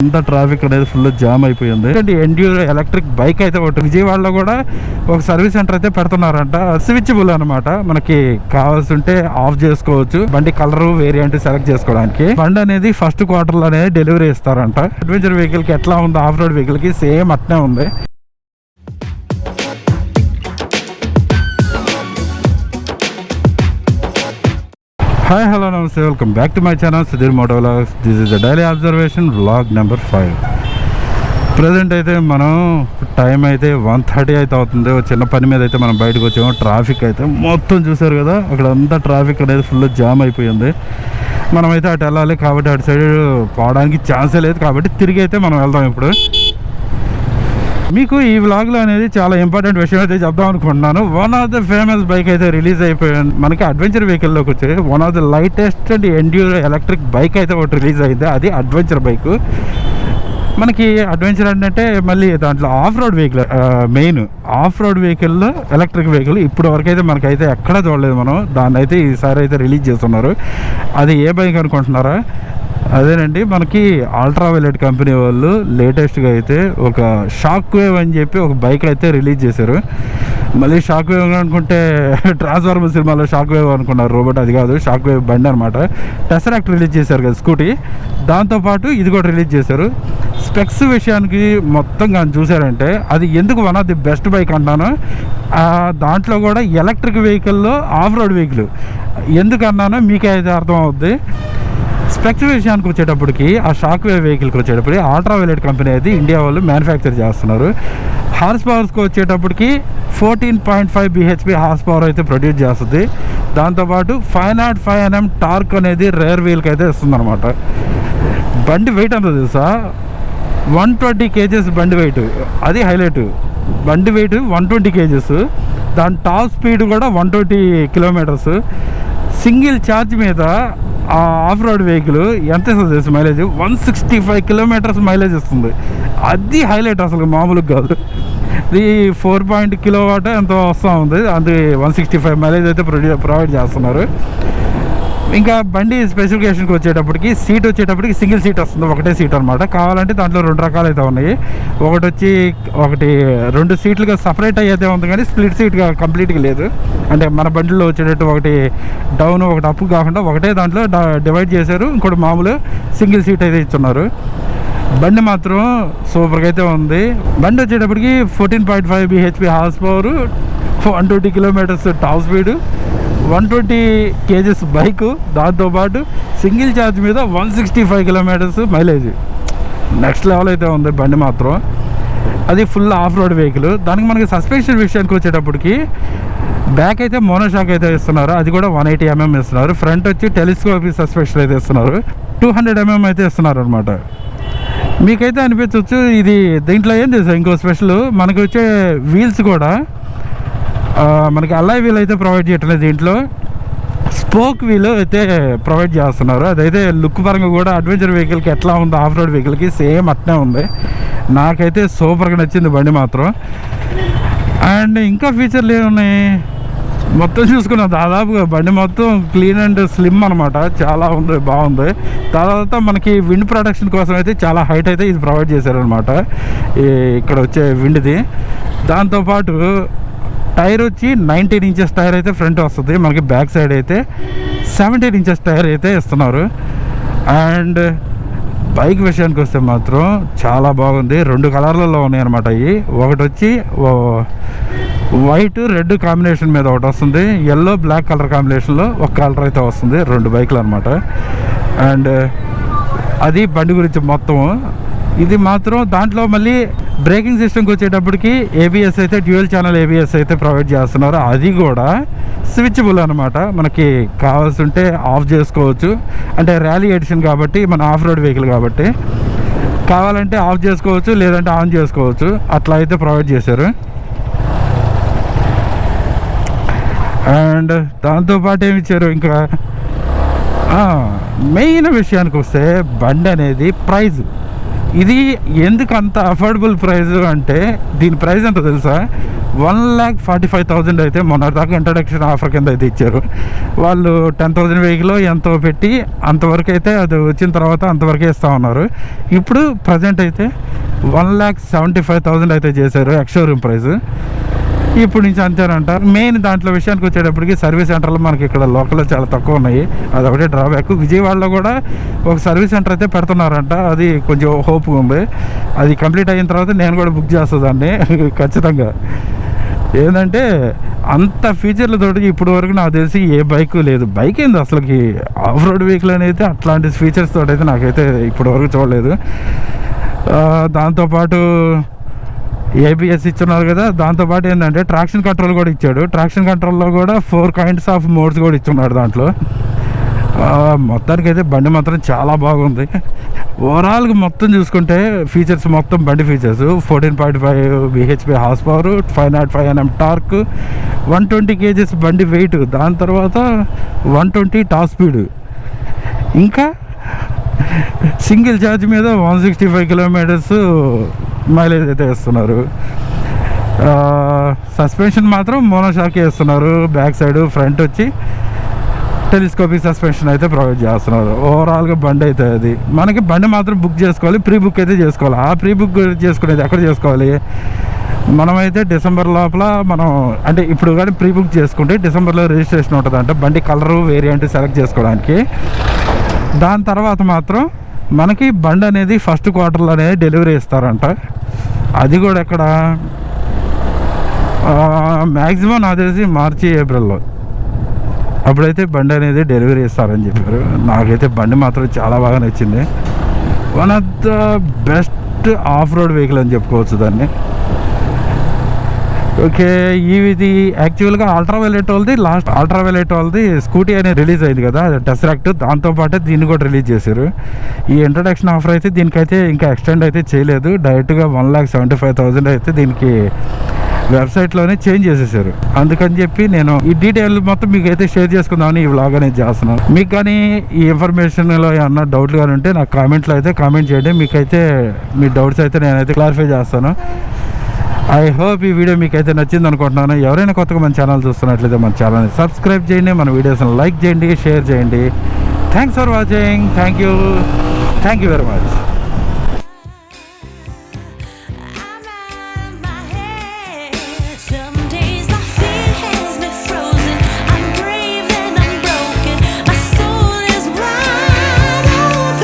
అంతా ట్రాఫిక్ అనేది full jam అయిపోయింది. ఎండ్యూరో ఎలక్ట్రిక్ బైక్ అయితే ఒకటి విజయవాడలో కూడా ఒక సర్వీస్ సెంటర్ అయితే పెడుతున్నారంట. స్విచబుల్ అనమాట, మనకి కావాల్సి ఉంటే ఆఫ్ చేసుకోవచ్చు. బండి కలర్ వేరియంట్ సెలెక్ట్ చేసుకోవడానికి. బండి అనేది ఫస్ట్ క్వార్టర్ లోనే డెలివరీ ఇస్తారంట. అడ్వెంచర్ వెహికల్ కి ఎట్లా ఉంది ఆఫ్ రోడ్ వెహికల్ కి సేమ్ అట్నే ఉంది. Hi hello namaste, welcome back to my channel Sudheer moto vlogs. This is the daily observation vlog number 5. Present అయితే మనం టైం అయితే 1:30 అయితే అవుతుంది. చిన్న పని మీద అయితే మనం బయటకు వచ్చాము. ట్రాఫిక్ అయితే మొత్తం చూసారు కదా, అక్కడ అంతా ట్రాఫిక్ అనేది ఫుల్ జామ్ అయిపోయింది. మనమైతే అటు వెళ్ళాలి కాబట్టి అటు సైడ్ పోవడానికి ఛాన్సే లేదు, కాబట్టి తిరిగి అయితే మనం వెళ్దాం. ఇప్పుడు మీకు ఈ వ్లాగ్లో అనేది చాలా ఇంపార్టెంట్ విషయం అయితే చెప్దాం అనుకుంటున్నాను. One of the famous bike అయితే రిలీజ్ అయిపోయింది. మనకి అడ్వెంచర్ వెహికల్లోకి వచ్చి one of the lightest and enduro electric bike అయితే ఒకటి రిలీజ్ అయింది. అది అడ్వెంచర్ బైక్. మనకి అడ్వెంచర్ అంటే మళ్ళీ దాంట్లో of road vehicle, main of road వెహికల్లో ఎలక్ట్రిక్ వెహికల్ ఇప్పుడు వరకు అయితే మనకైతే ఎక్కడా చూడలేదు మనం. దాన్ని అయితే ఈసారి అయితే రిలీజ్ చేస్తున్నారు. అది ఏ బైక్ అనుకుంటున్నారా? అదేనండి, మనకి అల్ట్రావైలెట్ కంపెనీ వాళ్ళు లేటెస్ట్గా అయితే ఒక షాక్ వేవ్ అని చెప్పి ఒక బైక్ అయితే రిలీజ్ చేశారు. మళ్ళీ షాక్ వేవ్ అనుకుంటే ట్రాన్స్ఫార్మర్ సినిమాలో షాక్ వేవ్ అనుకున్నారు, రోబోట్. అది కాదు, షాక్ వేవ్ బండి అనమాట. టెస్రాక్ట్ రిలీజ్ చేశారు కదా స్కూటీ, దాంతోపాటు ఇది కూడా రిలీజ్ చేశారు. స్పెక్స్ విషయానికి మొత్తం కానీ చూసారంటే అది ఎందుకు one of the best bike అంటాను. దాంట్లో కూడా ఎలక్ట్రిక్ వెహికల్లో ఆఫ్ రోడ్ వెహికల్ ఎందుకు అన్నానో మీకే అయితే అర్థం అవుద్ది. స్పెక్స్ విషయానికి వచ్చేటప్పటికి ఆ షాక్ వేవ్ వెహికల్కి వచ్చేటప్పటికి అల్ట్రావైలెట్ కంపెనీ అయితే ఇండియా వాళ్ళు మ్యానుఫ్యాక్చర్ చేస్తున్నారు. హార్స్ పవర్స్కి వచ్చేటప్పటికి 14.5 bhp హార్స్ పవర్ అయితే ప్రొడ్యూస్ చేస్తుంది. దాంతోపాటు 505 Nm టార్క్ అనేది రేర్ వీల్కి అయితే ఇస్తుంది అనమాట. బండి వెయిట్ అంత తెలుసా, 120 kgs బండి వెయిట్. అది హైలైట్. బండి వెయిట్ 120 kgs, దాని టాప్ స్పీడ్ కూడా 120 km. సింగిల్ ఛార్జ్ మీద ఆ ఆఫ్ రోడ్ వెహికల్ ఎంత ఇస్తుంది తెలుసు మైలేజ్? 165 km మైలేజ్ ఇస్తుంది. అది హైలైట్, అసలు మామూలుగా కాదు. ఇది 4 kW ఎంతో వస్తూ ఉంది. అది 165 మైలేజ్ అయితే ప్రొవైడ్ చేస్తున్నారు. ఇంకా బండి స్పెసిఫికేషన్కి వచ్చేటప్పటికి సీట్ వచ్చేటప్పటికి సింగిల్ సీట్ వస్తుంది, ఒకటే సీట్ అనమాట. కావాలంటే దాంట్లో 2 రకాలు అయితే ఉన్నాయి. ఒకటి 2 సీట్లుగా సపరేట్ అయితే ఉంది, కానీ స్ప్లిట్ సీట్గా కంప్లీట్గా లేదు. అంటే మన బండిలో వచ్చేటట్టు ఒకటి డౌన్ ఒకటి అప్ కాకుండా ఒకటే దాంట్లో డివైడ్ చేశారు. ఇంకోటి మామూలు సింగిల్ సీట్ అయితే ఇస్తున్నారు. బండి మాత్రం సూపర్గా అయితే ఉంది. బండి వచ్చేటప్పటికి 14.5 bhp horse power, 120 km top speed, 120 kgs bike. దాంతోపాటు సింగిల్ ఛార్జ్ మీద 165 km మైలేజ్. నెక్స్ట్ లెవెల్ అయితే ఉంది బండి మాత్రం. అది ఫుల్ ఆఫ్ రోడ్ వెహికల్. దానికి మనకి సస్పెన్షన్ విషయానికి వచ్చేటప్పటికి బ్యాక్ అయితే మోనోషాక్ అయితే ఇస్తున్నారు. అది కూడా 180 mm ఇస్తున్నారు. ఫ్రంట్ వచ్చి టెలిస్కోపిక్ సస్పెన్షన్ అయితే ఇస్తున్నారు. 200 mm అయితే ఇస్తున్నారు అనమాట. మీకైతే అనిపించవచ్చు ఇది దీంట్లో ఏం తెలుసా ఇంకో స్పెషల్, మనకి వచ్చే వీల్స్ కూడా మనకి అల్లాయ్ వీల్ అయితే ప్రొవైడ్ చేయట్లేదు. దీంట్లో స్పోక్ వీల్ అయితే ప్రొవైడ్ చేస్తున్నారు. అదైతే లుక్ పరంగా కూడా అడ్వెంచర్ వెహికల్కి ఎట్లా ఉందో ఆఫ్ రోడ్ వెహికల్కి సేమ్ అట్నే ఉంది. నాకైతే సూపర్గా నచ్చింది బండి మాత్రం. అండ్ ఇంకా ఫీచర్లు ఏమున్నాయి మొత్తం చూసుకున్నాం. దాదాపుగా బండి మొత్తం క్లీన్ అండ్ స్లిమ్ అనమాట, చాలా ఉంది, బాగుంది. తర్వాత మనకి విండ్ ప్రొటెక్షన్ కోసం అయితే చాలా హైట్ అయితే ఇది ప్రొవైడ్ చేశారనమాట, ఇక్కడ వచ్చే విండ్ది. దాంతోపాటు టైర్ వచ్చి 19 inches టైర్ అయితే ఫ్రంట్ వస్తుంది. మనకి బ్యాక్ సైడ్ అయితే 17 inches టైర్ అయితే ఇస్తున్నారు. అండ్ బైక్ విషయానికి వస్తే మాత్రం చాలా బాగుంది. 2 కలర్లలో ఉన్నాయి అనమాట. అవి ఒకటి వచ్చి వైట్ రెడ్ కాంబినేషన్ మీద ఒకటి వస్తుంది, ఎల్లో బ్లాక్ కలర్ కాంబినేషన్లో ఒక కలర్ అయితే వస్తుంది. 2 బైకులు అనమాట. అండ్ అది బండి గురించి మొత్తం. ఇది మాత్రం దాంట్లో మళ్ళీ బ్రేకింగ్ సిస్టమ్కి వచ్చేటప్పటికి ఏబిఎస్ అయితే డ్యూయల్ ఛానల్ ఏబిఎస్ అయితే ప్రొవైడ్ చేస్తున్నారు. అది కూడా స్విచబుల్ అనమాట, మనకి కావాల్సి ఉంటే ఆఫ్ చేసుకోవచ్చు. అంటే ర్యాలీ ఎడిషన్ కాబట్టి, మన ఆఫ్ రోడ్ వెహికల్ కాబట్టి కావాలంటే ఆఫ్ చేసుకోవచ్చు, లేదంటే ఆన్ చేసుకోవచ్చు. అట్లా అయితే ప్రొవైడ్ చేశారు. అండ్ దాంతోపాటు ఏమి ఇచ్చారు ఇంకా మెయిన్ విషయానికి వస్తే బండి అనేది ప్రైజ్. ఇది ఎందుకు అంత అఫోర్డబుల్ ప్రైస్ అంటే, దీని ప్రైస్ ఎంత తెలుసా? 1,45,000 అయితే మొన్న దాకా ఇంట్రడక్షన్ ఆఫర్ కింద అయితే ఇచ్చారు. వాళ్ళు 10,000 వెహికల్ ఎంతో పెట్టి అంతవరకు అయితే అది వచ్చిన తర్వాత అంతవరకే ఇస్తూ ఉన్నారు. ఇప్పుడు ప్రజెంట్ అయితే 1,75,000 అయితే చేశారు ఎక్స్-షోరూమ్ ప్రైస్. ఇప్పుడు నుంచి అంతేనంట. మెయిన్ దాంట్లో విషయానికి వచ్చేటప్పటికి సర్వీస్ సెంటర్లు మనకి ఇక్కడ లోకల్లో చాలా తక్కువ ఉన్నాయి, అదొకటే డ్రాబ్యాక్. విజయవాడలో కూడా ఒక సర్వీస్ సెంటర్ అయితే పెడుతున్నారంట, అది కొంచెం హోప్ ఉంది. అది కంప్లీట్ అయిన తర్వాత నేను కూడా బుక్ చేస్తుందాన్ని ఖచ్చితంగా. ఏంటంటే అంత ఫీచర్లతోటి ఇప్పుడు వరకు నాకు తెలిసి ఏ బైక్ లేదు. బైక్ ఏంది అసలుకి ఆఫ్ రోడ్ వెహికల్ అనేది అట్లాంటి ఫీచర్స్ తోటి అయితే నాకైతే ఇప్పటి వరకు చూడలేదు. దాంతోపాటు ఏబిఎస్ ఇచ్చున్నారు కదా, దాంతోపాటు ఏంటంటే ట్రాక్షన్ కంట్రోల్ కూడా ఇచ్చాడు. ట్రాక్షన్ కంట్రోల్లో కూడా 4 kinds ఆఫ్ మోడ్స్ కూడా ఇచ్చున్నాడు దాంట్లో. మొత్తానికి అయితే బండి మాత్రం చాలా బాగుంది. ఓవరాల్గా మొత్తం చూసుకుంటే ఫీచర్స్ మొత్తం బండి features 14.5 bhp horse power, 505 Nm torque, 120 kgs బండి వెయిట్, దాని తర్వాత 120 టాప్ స్పీడ్, ఇంకా సింగిల్ ఛార్జ్ మీద 165 kilometers మైలేజ్ అయితే ఇస్తున్నారు. సస్పెన్షన్ మాత్రం మోనోషాక్ వేస్తున్నారు. బ్యాక్ సైడ్, ఫ్రంట్ వచ్చి టెలిస్కోపిక్ సస్పెన్షన్ అయితే ప్రొవైడ్ చేస్తున్నారు. ఓవరాల్గా బండి అయితే అది మనకి బండి మాత్రం బుక్ చేసుకోవాలి, ప్రీ బుక్ అయితే చేసుకోవాలి. ఆ ప్రీ బుక్ చేసుకునేది ఎక్కడ చేసుకోవాలి? మనమైతే డిసెంబర్ లోపల మనం అంటే ఇప్పుడు కానీ ప్రీ బుక్ చేసుకుంటే డిసెంబర్లో రిజిస్ట్రేషన్ ఉంటుందంట బండి కలరు వేరియంట్ సెలెక్ట్ చేసుకోవడానికి. దాని తర్వాత మాత్రం మనకి బండి అనేది ఫస్ట్ క్వార్టర్లోనే డెలివరీ ఇస్తారంట. అది కూడా ఎక్కడ మ్యాక్సిమం నాకు తెలిసి మార్చి ఏప్రిల్లో అప్పుడైతే బండి అనేది డెలివరీ ఇస్తారని చెప్పారు. నాకైతే బండి మాత్రం చాలా బాగా నచ్చింది. One of the best of road vehicle అని చెప్పుకోవచ్చు దాన్ని. ఓకే, ఇది యాక్చువల్గా అల్ట్రావైలెట్ వాళ్ళది స్కూటీ అనేది రిలీజ్ అయింది కదా టెస్రాక్ట్, దాంతోపాటు దీన్ని కూడా రిలీజ్ చేశారు. ఈ ఇంట్రడక్షన్ ఆఫర్ అయితే దీనికైతే ఇంకా ఎక్స్టెండ్ అయితే చేయలేదు. డైరెక్ట్గా 1,75,000 అయితే దీనికి వెబ్సైట్లోనే చేంజ్ చేసేసారు. అందుకని చెప్పి నేను ఈ డీటెయిల్ మొత్తం మీకు అయితే షేర్ చేసుకుందామని ఈ వ్లాగ్ అనేది చేస్తున్నాను. మీకు కానీ ఈ ఇన్ఫర్మేషన్లో ఏమన్నా డౌట్లు కానీ ఉంటే నాకు కామెంట్లో అయితే కామెంట్ చేయండి. మీకైతే మీ డౌట్స్ అయితే నేనైతే క్లారిఫై చేస్తాను. ఐ హోప్ ఈ వీడియో మీకు అయితే నచ్చింది అనుకుంటున్నాను. ఎవరైనా కొత్తగా మన ఛానల్ చూస్తున్నట్లయితే మన ఛానల్ని సబ్స్క్రైబ్ చేయండి, మన వీడియోస్ని లైక్ చేయండి, షేర్ చేయండి. Thanks for watching. Thank you very much.